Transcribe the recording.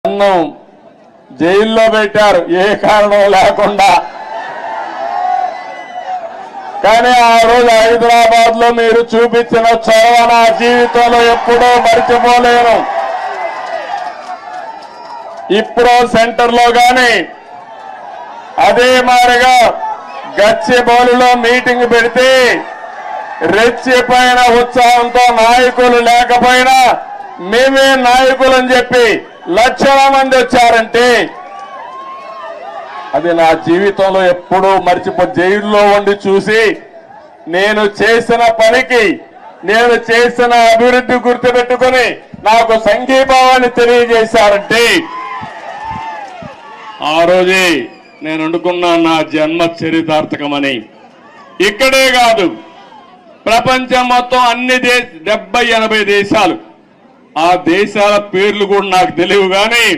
నన్ను జైల్లో పెట్టారు ఏ కారణం లేకుండా. కానీ ఆ రోజు హైదరాబాద్ లో మీరు చూపించిన చొరవ నా జీవితంలో ఎప్పుడూ మర్చిపోలేను. ఇప్పుడు సెంటర్లో గాని అదే మాదిరిగా గచ్చిబౌలిలో మీటింగ్ పెడితే రెచ్చిపోయిన ఉత్సాహంతో నాయకులు లేకపోయినా మేమే నాయకులని చెప్పి లక్షల మంది వచ్చారంటే అది నా జీవితంలో ఎప్పుడూ జైల్లో ఉండి చూసి నేను చేసిన పనికి నేను చేసిన అభివృద్ధి గుర్తుపెట్టుకుని నాకు సంఘీభావాన్ని తెలియజేశారంటే ఆ రోజే నేను అనుకున్నా నా జన్మ చరితార్థకమని. ఇక్కడే కాదు ప్రపంచం మొత్తం అన్ని 70-80 దేశాలు, ఆ దేశాల పేర్లు కూడా నాకు తెలియవు కానీ